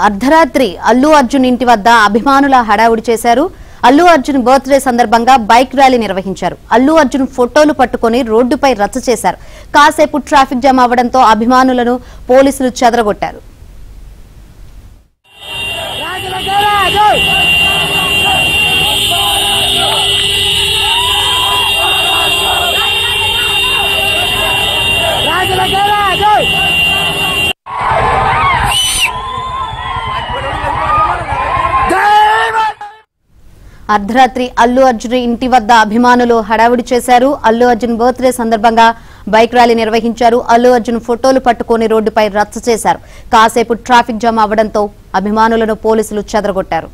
అర్ధరాత్రి అల్లు అర్జున్ ఇంటి వద్ద అభిమానుల హడావుడి చేశారు. అల్లు అర్జున్ బర్త్డే సందర్భంగా బైక్ ర్యాలీ నిర్వహించారు. అల్లు అర్జున్ ఫోటోలు పట్టుకొని రోడ్డుపై రచ్చ చేశారు. కాసేపు ట్రాఫిక్ జామ్ అవ్వడంతో అభిమానులను పోలీసులు చెదరగొట్టారు. అర్ధరాత్రి అల్లు అర్జున్ ఇంటి వద్ద అభిమానులు హడావుడి చేశారు. అల్లు అర్జున్ బర్త్డే సందర్భంగా బైక్ ర్యాలీ నిర్వహించారు. అల్లు అర్జున్ ఫోటోలు పట్టుకొని రోడ్డుపై రచ్చ చేశారు. కాసేపు ట్రాఫిక్ జామ్ అవ్వడంతో అభిమానులను పోలీసులు చెదరగొట్టారు.